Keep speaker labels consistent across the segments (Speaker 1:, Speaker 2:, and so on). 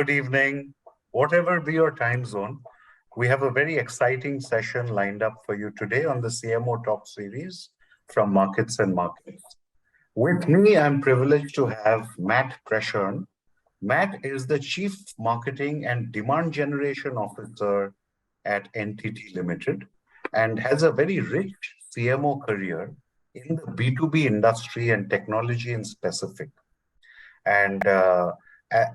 Speaker 1: good evening, whatever be your time zone. We have a very exciting session lined up for you today on the CMO Talk Series from Markets and Markets. With me, I'm privileged to have Matt Preschern. Matt is the Chief Marketing and Demand Generation Officer at NTT Ltd. and has a very rich CMO career in the B2B industry and technology in specific. And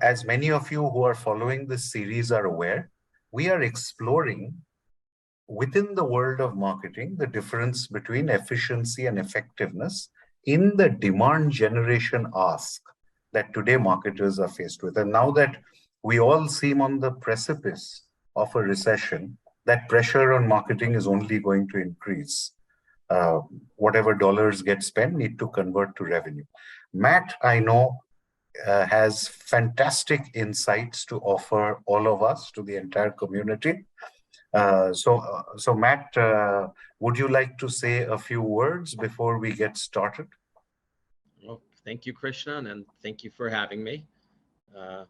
Speaker 1: as many of you who are following this series are aware, we are exploring within the world of marketing the difference between efficiency and effectiveness in the demand generation ask that today marketers are faced with. And now that we all seem on the precipice of a recession, that pressure on marketing is only going to increase. Whatever dollars get spent need to convert to revenue. Matt, I know, has fantastic insights to offer all of us, to the entire community. So Matt, would you like to say a few words before we get started?
Speaker 2: Well, thank you, Krishnan, and thank you for having me. I'm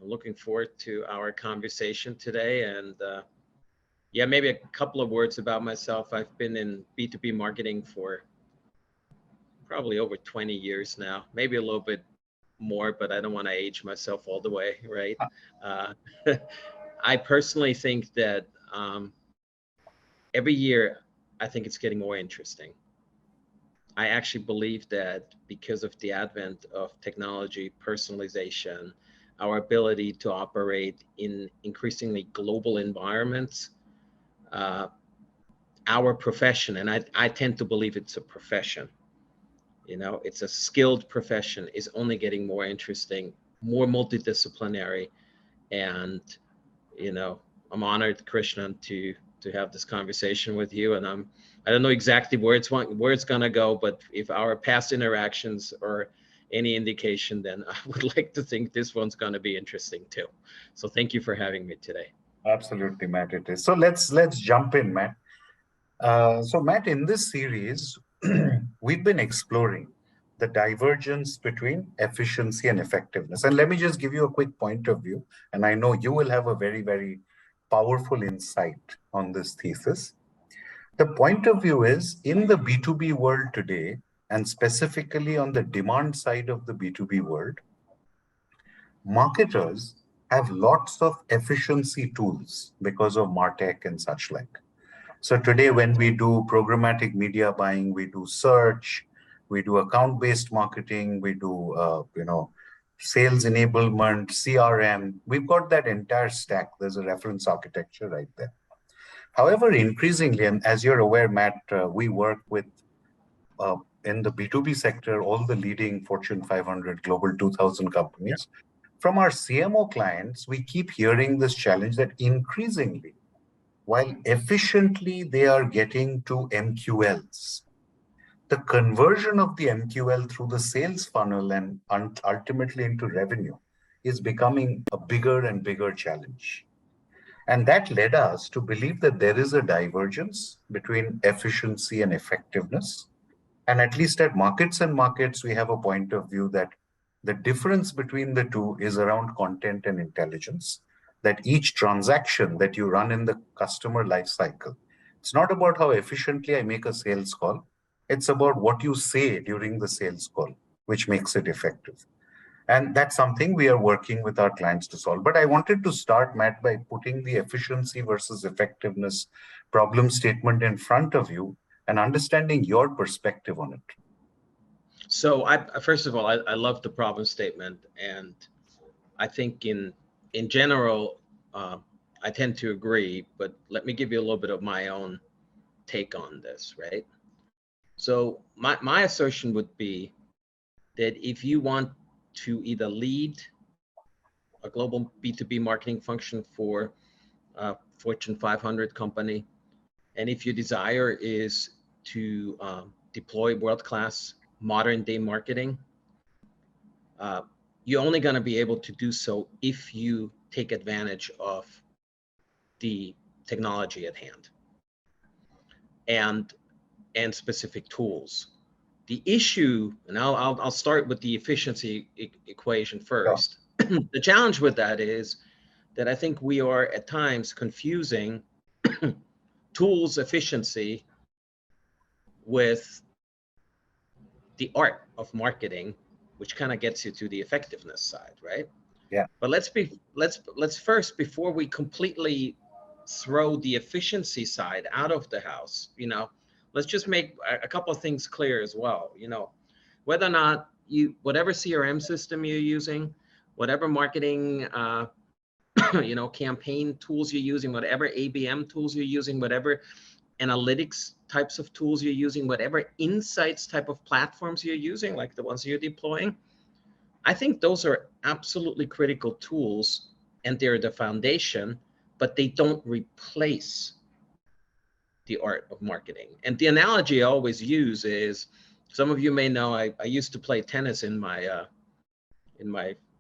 Speaker 2: looking forward to our conversation today. And yeah, maybe a couple of words about myself. I've been in B2B marketing for probably over 20 years now, maybe a little bit more, but I don't want to age myself all the way, right? I personally think that every year, I think it's getting more interesting. I actually believe that because of the advent of technology, personalization, our ability to operate in increasingly global environments, our profession, and I tend to believe it's a profession, you know, it's a skilled profession, is only getting more interesting, more multidisciplinary. And, you know, I'm honored, Krishnan, to have this conversation with you. And I don't know exactly where it's gonna go, but if our past interactions are any indication, then I would like to think this one's gonna be interesting too. So thank you for having me today.
Speaker 1: Absolutely, Matt, it is. So let's jump in, Matt. So Matt, in this series, we've been exploring the divergence between efficiency and effectiveness. And let me just give you a quick point of view. And I know you will have a very, very powerful insight on this thesis. The point of view is in the B2B world today, and specifically on the demand side of the B2B world, marketers have lots of efficiency tools because of MarTech and such like. So today, when we do programmatic media buying, we do search, we do account-based marketing, we do, sales enablement, CRM. We've got that entire stack. There's a reference architecture right there. However, increasingly, and as you're aware, Matt, we work with, in the B2B sector, all the leading Fortune 500, Global 2000 companies. From our CMO clients, we keep hearing this challenge that increasingly, while efficiently they are getting to MQLs, the conversion of the MQL through the sales funnel and ultimately into revenue is becoming a bigger and bigger challenge. And that led us to believe that there is a divergence between efficiency and effectiveness. And at least at Markets and Markets, we have a point of view that the difference between the two is around content and intelligence, that each transaction that you run in the customer lifecycle, it's not about how efficiently I make a sales call. It's about what you say during the sales call, which makes it effective. And that's something we are working with our clients to solve. But I wanted to start, Matt, by putting the efficiency versus effectiveness problem statement in front of you and understanding your perspective on it.
Speaker 2: So first of all, I love the problem statement. And I think in general, I tend to agree, but let me give you a little bit of my own take on this, right? So my assertion would be that if you want to either lead a global B2B marketing function for a Fortune 500 company, and if your desire is to deploy world-class modern day marketing, you're only going to be able to do so if you take advantage of the technology at hand and specific tools. The issue, and I'll start with the efficiency equation first. The challenge with that is that I think we are at times confusing tools efficiency with the art of marketing, which kind of gets you to the effectiveness side, right?
Speaker 1: Yeah.
Speaker 2: But let's first, before we completely throw the efficiency side out of the house, let's just make a couple of things clear as well. Whether or not whatever CRM system you're using, whatever marketing campaign tools you're using, whatever ABM tools you're using, whatever analytics types of tools you're using, whatever insights type of platforms you're using, like the ones you're deploying, I think those are absolutely critical tools, and they're the foundation, but they don't replace the art of marketing. And the analogy I always use is, some of you may know, I used to play tennis in my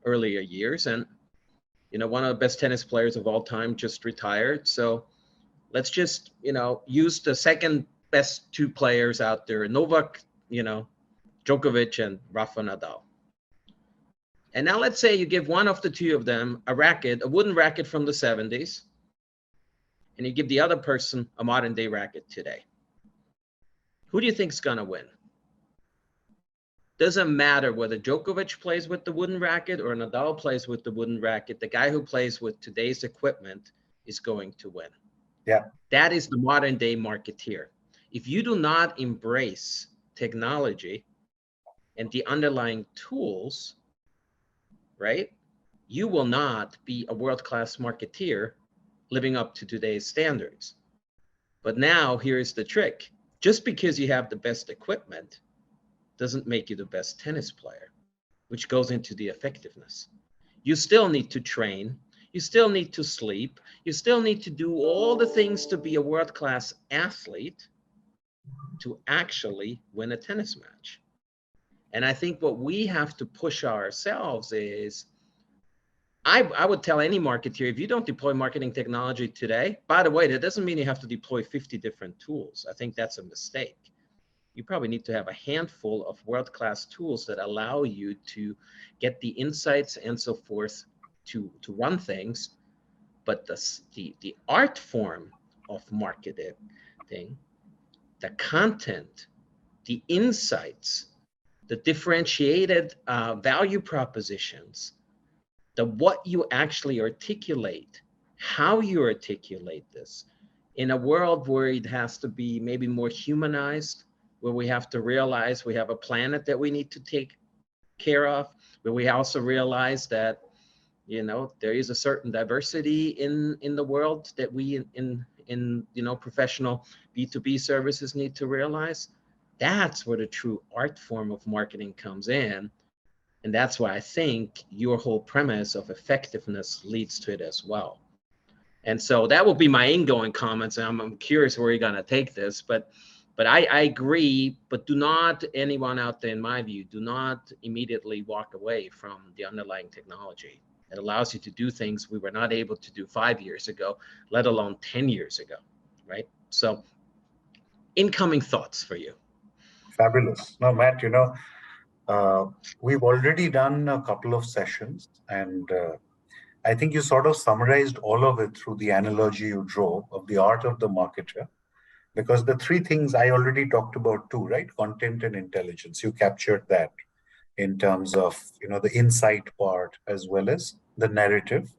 Speaker 2: earlier years, and one of the best tennis players of all time just retired. So let's just use the second best two players out there, Novak, Djokovic and Rafa Nadal. And now let's say you give one of the two of them a racket, a wooden racket from the 70s, and you give the other person a modern day racket today. Who do you think is going to win? Doesn't matter whether Djokovic plays with the wooden racket or Nadal plays with the wooden racket. The guy who plays with today's equipment is going to win.
Speaker 1: Yeah.
Speaker 2: That is the modern day marketeer. If you do not embrace technology and the underlying tools, right, you will not be a world-class marketeer living up to today's standards. But now here's the trick. Just because you have the best equipment doesn't make you the best tennis player, which goes into the effectiveness. You still need to train. You still need to sleep. You still need to do all the things to be a world-class athlete to actually win a tennis match. And I think what we have to push ourselves is, I would tell any marketeer, if you don't deploy marketing technology today, by the way, that doesn't mean you have to deploy 50 different tools. I think that's a mistake. You probably need to have a handful of world-class tools that allow you to get the insights and so forth to run things. But the art form of marketing, the content, the insights, the differentiated value propositions, what you actually articulate, how you articulate this in a world where it has to be maybe more humanized, where we have to realize we have a planet that we need to take care of, where we also realize that, there is a certain diversity in the world that we in professional B2B services need to realize. That's where the true art form of marketing comes in. And that's why I think your whole premise of effectiveness leads to it as well. And so that will be my ingoing comments. And I'm curious where you're going to take this, but I agree, but do not, anyone out there, in my view, do not immediately walk away from the underlying technology that allows you to do things we were not able to do 5 years ago, let alone 10 years ago, right? So incoming thoughts for you.
Speaker 1: Fabulous. No, Matt, we've already done a couple of sessions, and I think you sort of summarized all of it through the analogy you drove of the art of the marketer, because the three things I already talked about too, right? Content and intelligence. You captured that in terms of, the insight part as well as the narrative.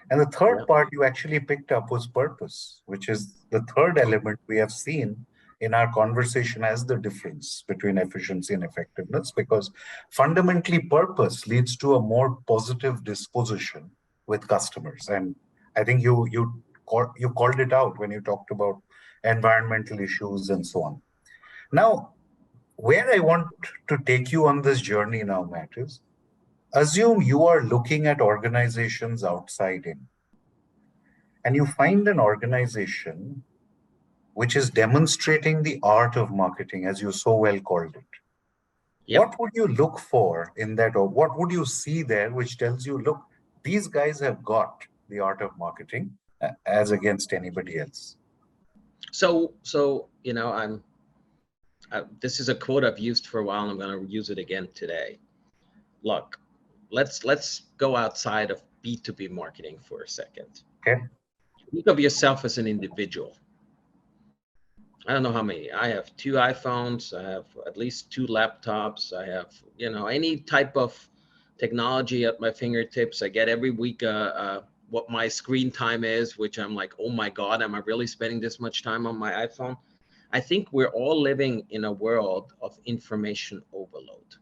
Speaker 1: And the third part you actually picked up was purpose, which is the third element we have seen in our conversation as the difference between efficiency and effectiveness, because fundamentally purpose leads to a more positive disposition with customers. And I think you called it out when you talked about environmental issues and so on. Now, where I want to take you on this journey now, Matt, is assume you are looking at organizations outside in, and you find an organization which is demonstrating the art of marketing, as you so well called it. Yep. What would you look for in that, or what would you see there which tells you, look, these guys have got the art of marketing as against anybody else?
Speaker 2: So this is a quote I've used for a while, and I'm going to use it again today. Look, let's go outside of B2B marketing for a second.
Speaker 1: Okay.
Speaker 2: Think of yourself as an individual. I don't know how many. I have 2 iPhones. I have at least 2 laptops. I have, any type of technology at my fingertips. I get every week what my screen time is, which I'm like, oh my God, am I really spending this much time on my iPhone? I think we're all living in a world of information overload.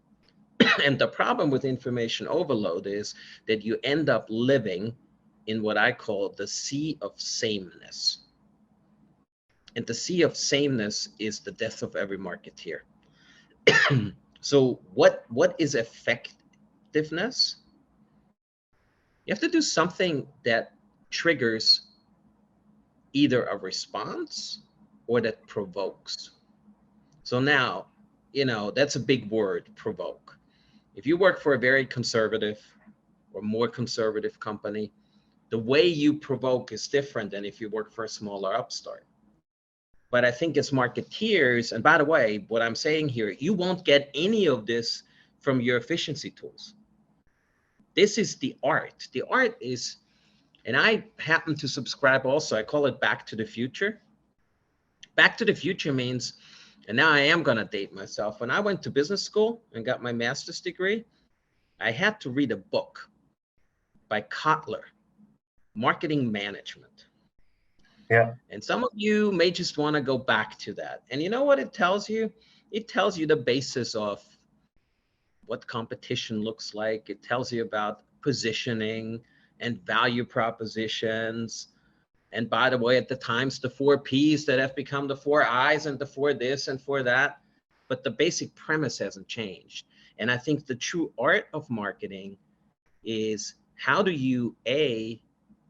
Speaker 2: And the problem with information overload is that you end up living in what I call the sea of sameness. And the sea of sameness is the death of every marketeer. So what is effectiveness? You have to do something that triggers either a response or that provokes. So now, that's a big word, provoke. If you work for a very conservative or more conservative company, the way you provoke is different than if you work for a smaller upstart. But I think as marketeers, and by the way, what I'm saying here, you won't get any of this from your efficiency tools. This is the art. The art is, and I happen to subscribe also, I call it back to the future. Back to the future means, and now I am going to date myself. When I went to business school and got my master's degree, I had to read a book by Kotler, Marketing Management.
Speaker 1: Yeah.
Speaker 2: And some of you may just want to go back to that. And you know what it tells you? It tells you the basis of what competition looks like. It tells you about positioning and value propositions. And by the way, at the times, the 4 Ps that have become the 4 Is and the 4 this and 4 that. But the basic premise hasn't changed. And I think the true art of marketing is how do you, A,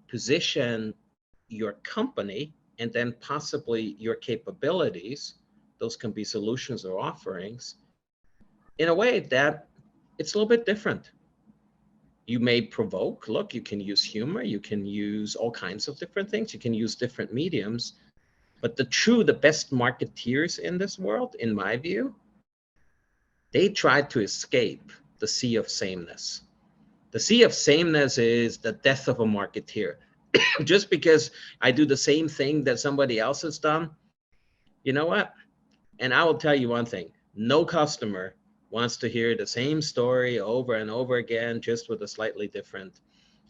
Speaker 2: position your company and then possibly your capabilities, those can be solutions or offerings, in a way that it's a little bit different. You may provoke, look, you can use humor, you can use all kinds of different things, you can use different mediums, but the best marketeers in this world, in my view, they try to escape the sea of sameness. The sea of sameness is the death of a marketeer. Just because I do the same thing that somebody else has done, you know what? And I will tell you one thing, no customer wants to hear the same story over and over again, just with a slightly different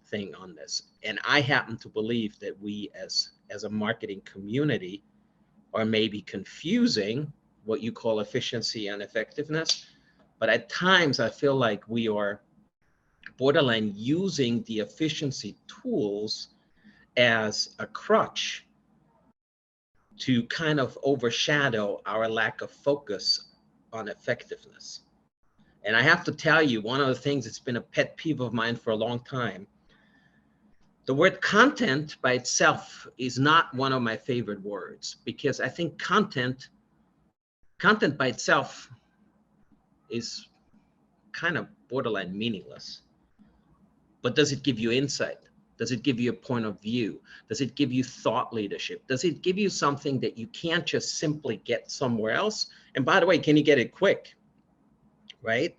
Speaker 2: thing on this. And I happen to believe that we as a marketing community are maybe confusing what you call efficiency and effectiveness. But at times I feel like we are borderline using the efficiency tools as a crutch to kind of overshadow our lack of focus on effectiveness. And I have to tell you, one of the things that's been a pet peeve of mine for a long time, the word content by itself is not one of my favorite words, because I think content by itself is kind of borderline meaningless. But does it give you insight? Does it give you a point of view? Does it give you thought leadership? Does it give you something that you can't just simply get somewhere else? And by the way, can you get it quick, right?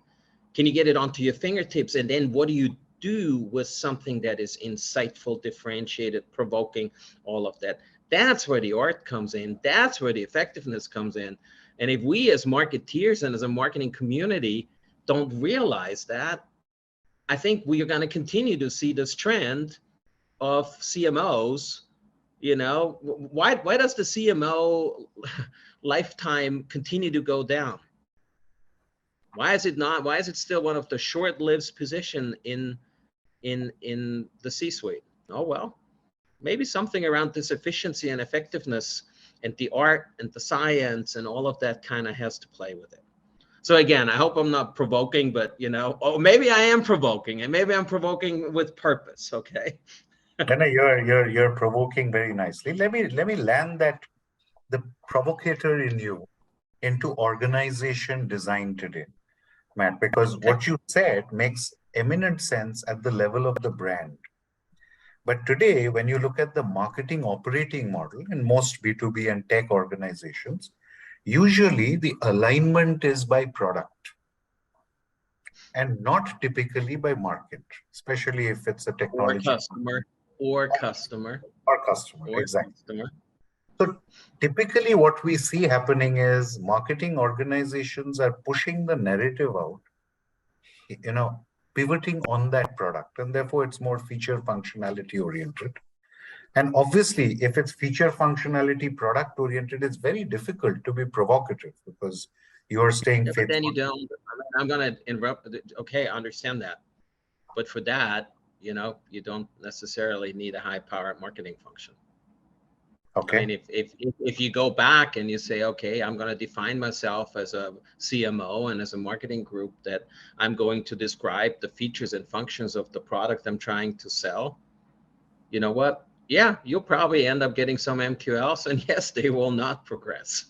Speaker 2: Can you get it onto your fingertips? And then what do you do with something that is insightful, differentiated, provoking, all of that? That's where the art comes in. That's where the effectiveness comes in. And if we as marketeers and as a marketing community don't realize that, I think we are going to continue to see this trend of CMOs. Why does the CMO lifetime continue to go down? Why is it still one of the short-lived position in the C-suite? Oh, well, maybe something around this efficiency and effectiveness and the art and the science and all of that kind of has to play with it. So again, I hope I'm not provoking, but maybe I am provoking, and maybe I'm provoking with purpose. Okay.
Speaker 1: No, you're provoking very nicely. Let me land that the provocator in you into organization design today, Matt, because
Speaker 2: Okay.
Speaker 1: what you said makes eminent sense at the level of the brand. But today, when you look at the marketing operating model in most B2B and tech organizations, usually the alignment is by product. and not typically by market, especially if it's a
Speaker 2: Or
Speaker 1: technology
Speaker 2: customer, or customer,
Speaker 1: or customer.
Speaker 2: or
Speaker 1: Exactly.
Speaker 2: customer.
Speaker 1: So typically what we see happening is marketing organizations are pushing the narrative out, pivoting on that product, and therefore it's more feature functionality oriented. And obviously, if it's feature functionality product oriented, it's very difficult to be provocative because you are staying
Speaker 2: Yeah, but then you
Speaker 1: faithful.
Speaker 2: don't, I'm going to interrupt. Okay, I understand that. But for that, you don't necessarily need a high power marketing function. I mean,
Speaker 1: Okay.
Speaker 2: if you go back and you say, okay, I'm going to define myself as a CMO and as a marketing group that I'm going to describe the features and functions of the product I'm trying to sell, you know what? Yeah, you'll probably end up getting some MQLs, and yes, they will not progress.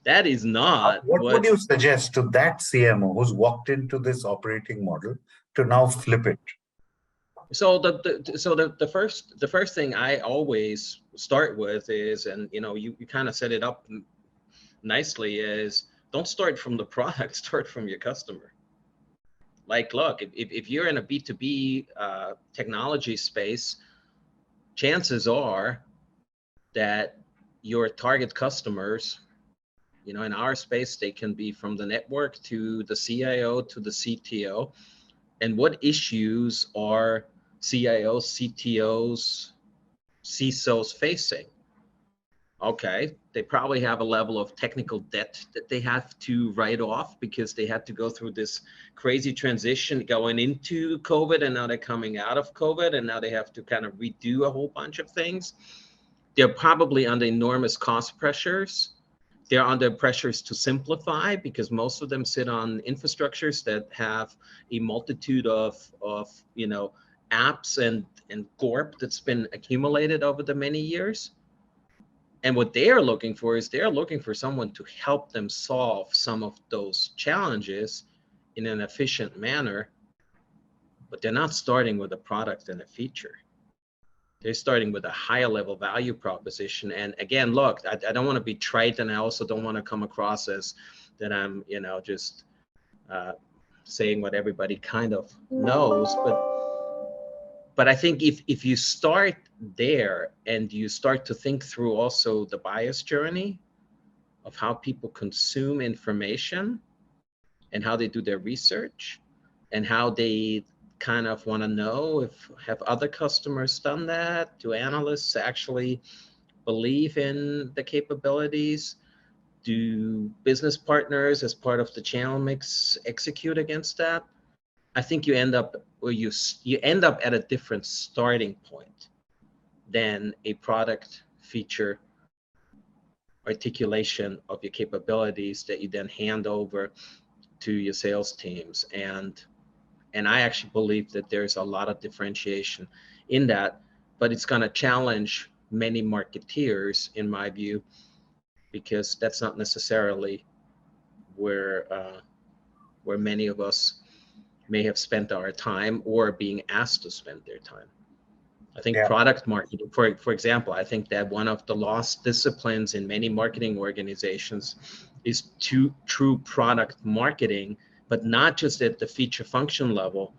Speaker 2: That is not
Speaker 1: What would
Speaker 2: what.
Speaker 1: you suggest to that CMO who's walked into this operating model to now flip it?
Speaker 2: So the first thing I always start with is, and you kind of set it up nicely, is don't start from the product, start from your customer. Like, look, if you're in a B2B technology space, chances are that your target customers, in our space, they can be from the network to the CIO to the CTO. And what issues are CIOs, CTOs, CISOs facing? Okay, they probably have a level of technical debt that they have to write off because they had to go through this crazy transition going into COVID, and now they're coming out of COVID, and now they have to kind of redo a whole bunch of things. They're probably under enormous cost pressures. They're under pressures to simplify because most of them sit on infrastructures that have a multitude of apps and gorp that's been accumulated over the many years. And what they are looking for is they're looking for someone to help them solve some of those challenges in an efficient manner, but they're not starting with a product and a feature. They're starting with a higher level value proposition. And again, look, I don't want to be trite, and I also don't want to come across as that I'm, just saying what everybody kind of knows. But I think if you start there and you start to think through also the bias journey of how people consume information and how they do their research and how they kind of want to know if have other customers done that, do analysts actually believe in the capabilities, do business partners as part of the channel mix execute against that, I think you end up at a different starting point than a product feature articulation of your capabilities that you then hand over to your sales teams. And I actually believe that there's a lot of differentiation in that, but it's going to challenge many marketeers, in my view, because that's not necessarily where many of us may have spent our time or being asked to spend their time. I think product marketing, for example, I think that one of the lost disciplines in many marketing organizations is true product marketing, but not just at the feature function level,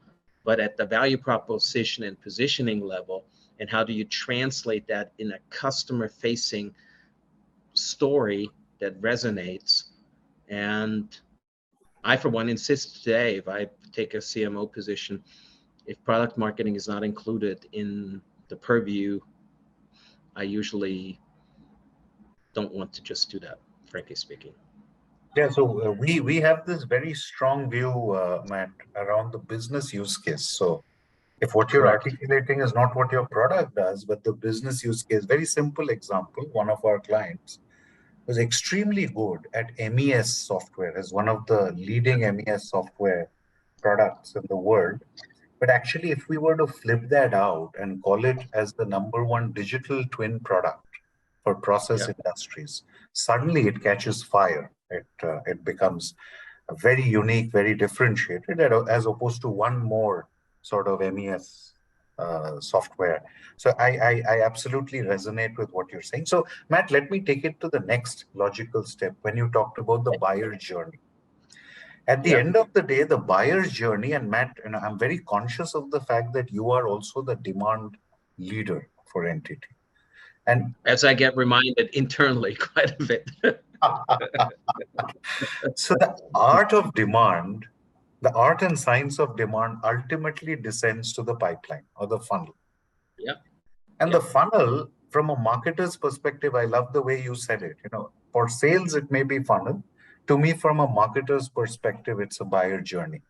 Speaker 2: but at the value proposition and positioning level. And how do you translate that in a customer facing story that resonates? And I, for one, insist today, if I take a CMO position, if product marketing is not included in the purview, I usually don't want to just do that, frankly speaking.
Speaker 1: Yeah, so we have this very strong view, Matt, around the business use case. So if what you're
Speaker 2: Correct.
Speaker 1: articulating is not what your product does, but the business use case, very simple example, one of our clients was extremely good at MES software, as one of the leading MES software products in the world. But actually, if we were to flip that out and call it as the number one digital twin product for process industries, suddenly it catches fire. It becomes very unique, very differentiated, as opposed to one more sort of MES software. So I absolutely resonate with what you're saying. So Matt, let me take it to the next logical step when you talked about the buyer journey. At the
Speaker 2: Yeah.
Speaker 1: end of the day, the buyer's journey, and Matt, and I'm very conscious of the fact that you are also the demand leader for NTT. And
Speaker 2: As I get reminded internally quite a bit.
Speaker 1: so the art and science of demand ultimately descends to the pipeline or the funnel.
Speaker 2: Yeah.
Speaker 1: And
Speaker 2: Yeah.
Speaker 1: the funnel, from a marketer's perspective, I love the way you said it. For sales, it may be funnel. To me, from a marketer's perspective, it's a buyer journey.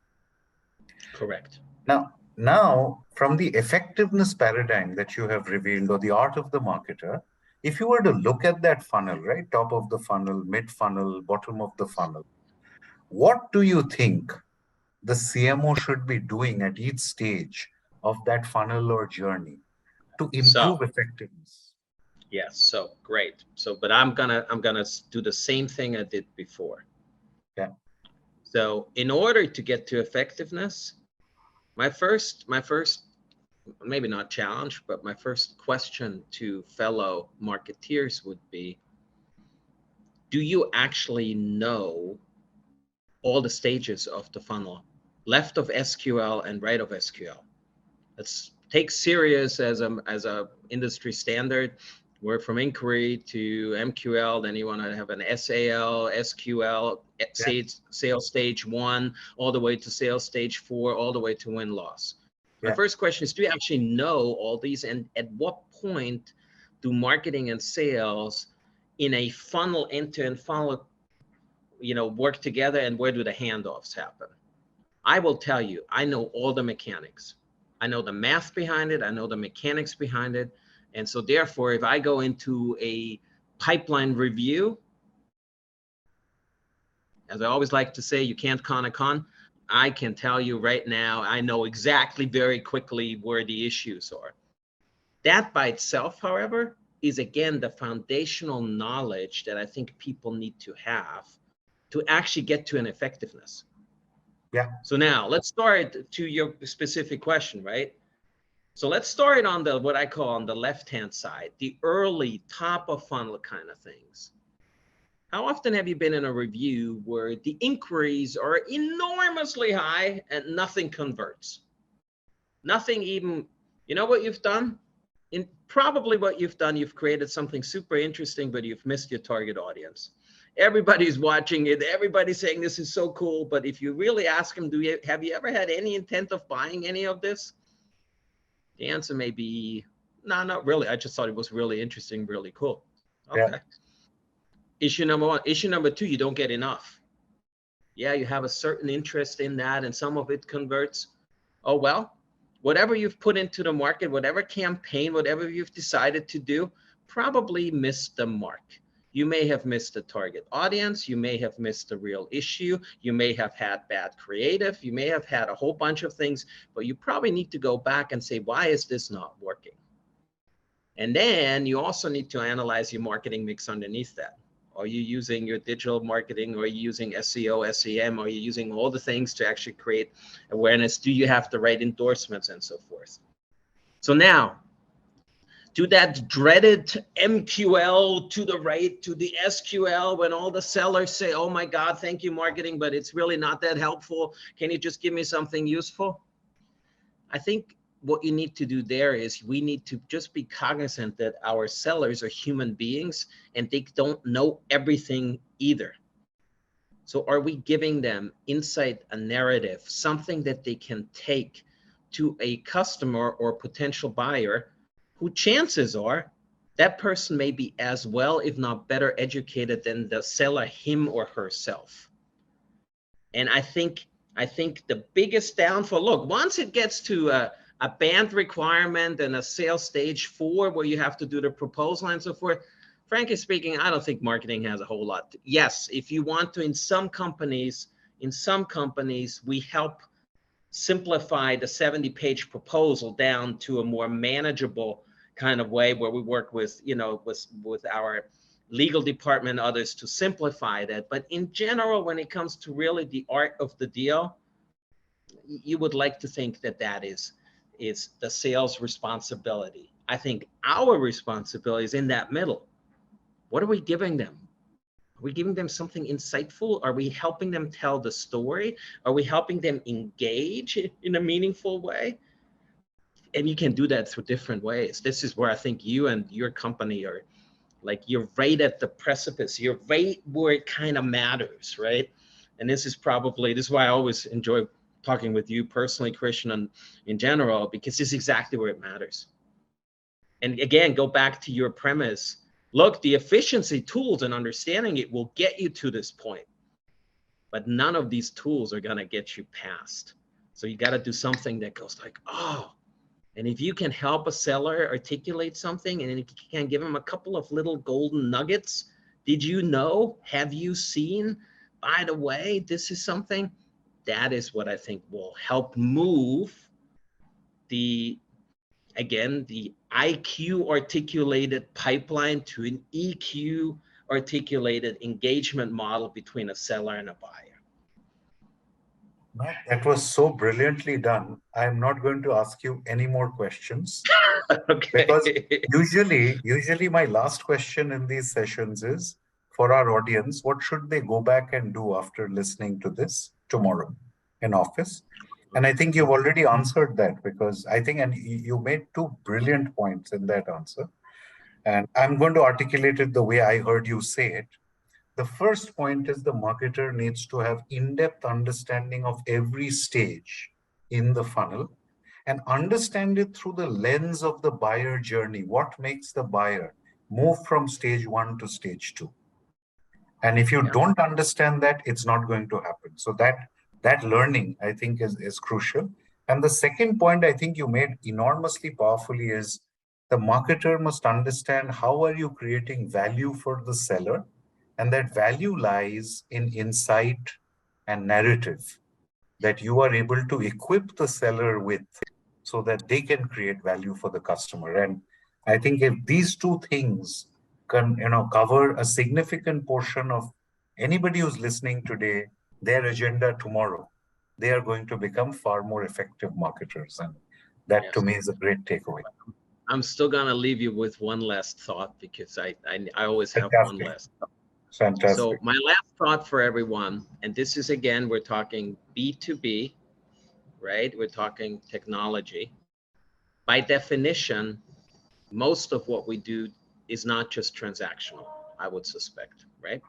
Speaker 2: Correct.
Speaker 1: Now, from the effectiveness paradigm that you have revealed, or the art of the marketer, if you were to look at that funnel, right, top of the funnel, mid funnel, bottom of the funnel, what do you think the CMO should be doing at each stage of that funnel or journey to
Speaker 2: So
Speaker 1: improve effectiveness?
Speaker 2: yes, so great. So, but I'm gonna do the same thing I did before.
Speaker 1: Yeah.
Speaker 2: So in order to get to effectiveness, my first, maybe not challenge, but my first question to fellow marketeers would be, do you actually know all the stages of the funnel, left of SQL and right of SQL? Let's take serious as a industry standard. We're from inquiry to MQL, then you want to have an SAL, SQL,
Speaker 1: Yeah.
Speaker 2: sales stage 1, all the way to sales stage 4, all the way to win-loss. My
Speaker 1: Yeah.
Speaker 2: first question is, do you actually know all these? And at what point do marketing and sales in a funnel, end-to-end funnel, work together, and where do the handoffs happen? I will tell you, I know all the mechanics. I know the math behind it. I know the mechanics behind it. And so therefore, if I go into a pipeline review, as I always like to say, you can't con a con. I can tell you right now, I know exactly very quickly where the issues are. That by itself, however, is again the foundational knowledge that I think people need to have to actually get to an effectiveness.
Speaker 1: Yeah.
Speaker 2: So now let's start to your specific question, right? So let's start on the, what I call on the left-hand side, the early top of funnel kind of things. How often have you been in a review where the inquiries are enormously high and nothing converts? Nothing even, you know what you've done? Probably what you've done, you've created something super interesting, but you've missed your target audience. Everybody's watching it. Everybody's saying this is so cool. But if you really ask them, have you ever had any intent of buying any of this? The answer may be, no, not really. I just thought it was really interesting, really cool. Okay.
Speaker 1: Yeah.
Speaker 2: Issue number 1. Issue number 2, you don't get enough. Yeah, you have a certain interest in that and some of it converts. Oh, well, whatever you've put into the market, whatever campaign, whatever you've decided to do, probably missed the mark. You may have missed the target audience. You may have missed the real issue. You may have had bad creative. You may have had a whole bunch of things, but you probably need to go back and say, why is this not working? And then you also need to analyze your marketing mix underneath that. Are you using your digital marketing? Are you using SEO, SEM? Are you using all the things to actually create awareness? Do you have the right endorsements and so forth? So now, to that dreaded MQL to the right, to the SQL, when all the sellers say, oh my God, thank you, marketing, but it's really not that helpful. Can you just give me something useful? I think what you need to do there is we need to just be cognizant that our sellers are human beings and they don't know everything either. So are we giving them insight, a narrative, something that they can take to a customer or potential buyer who chances are that person may be as well, if not better educated than the seller, him or herself. And I think the biggest downfall, look, once it gets to a band requirement and a sales stage 4 where you have to do the proposal and so forth, frankly speaking, I don't think marketing has a whole lot. Yes, if you want to, in some companies, we help simplify the 70-page proposal down to a more manageable kind of way where we work with, with our legal department, others to simplify that. But in general, when it comes to really the art of the deal, you would like to think that is the sales responsibility. I think our responsibility is in that middle. What are we giving them? Are we giving them something insightful? Are we helping them tell the story? Are we helping them engage in a meaningful way? And you can do that through different ways. This is where I think you and your company are, like, you're right at the precipice. You're right where it kind of matters, right? And this is why I always enjoy talking with you personally, Krishnan, in general, because this is exactly where it matters. And again, go back to your premise. Look, the efficiency tools and understanding it will get you to this point, but none of these tools are going to get you past. So you got to do something that goes like, oh, and if you can help a seller articulate something, and if you can give them a couple of little golden nuggets, did you know, have you seen, by the way, this is something, that is what I think will help move the IQ articulated pipeline to an EQ articulated engagement model between a seller and a buyer.
Speaker 1: Matt, that was so brilliantly done. I'm not going to ask you any more questions.
Speaker 2: Okay.
Speaker 1: Because usually my last question in these sessions is, for our audience, what should they go back and do after listening to this tomorrow in office? And I think you've already answered that, because I think, and you made two brilliant points in that answer. And I'm going to articulate it the way I heard you say it. The first point is the marketer needs to have in-depth understanding of every stage in the funnel and understand it through the lens of the buyer journey. What makes the buyer move from stage 1 to stage 2? And if you don't understand that, it's not going to happen. So that learning, I think, is crucial. And the second point I think you made enormously powerfully is the marketer must understand how are you creating value for the seller. And that value lies in insight and narrative that you are able to equip the seller with so that they can create value for the customer. And I think if these two things can, cover a significant portion of anybody who's listening today, their agenda tomorrow, they are going to become far more effective marketers. And that to me is a great takeaway.
Speaker 2: I'm still gonna leave you with one last thought, because I always have one last thought.
Speaker 1: Fantastic.
Speaker 2: So my last thought for everyone, and this is, again, we're talking B2B, right? We're talking technology. By definition, most of what we do is not just transactional, I would suspect, right?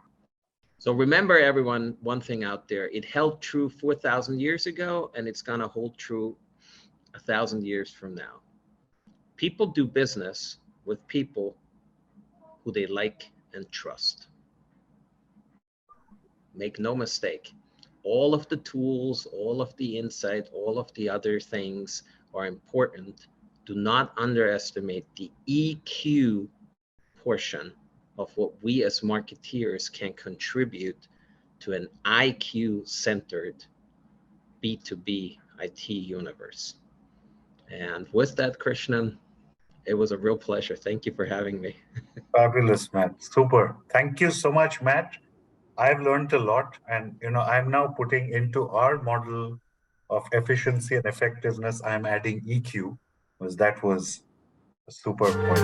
Speaker 2: So remember, everyone, one thing out there, it held true 4,000 years ago, and it's gonna hold true 1,000 years from now. People do business with people who they like and trust. Make no mistake, all of the tools, all of the insight, all of the other things are important. Do not underestimate the EQ portion of what we as marketeers can contribute to an IQ-centered B2B IT universe. And with that, Krishnan, it was a real pleasure. Thank you for having me.
Speaker 1: Fabulous, Matt. Super. Thank you so much, Matt. I've learned a lot, and I'm now putting into our model of efficiency and effectiveness, I'm adding EQ, because that was a super point.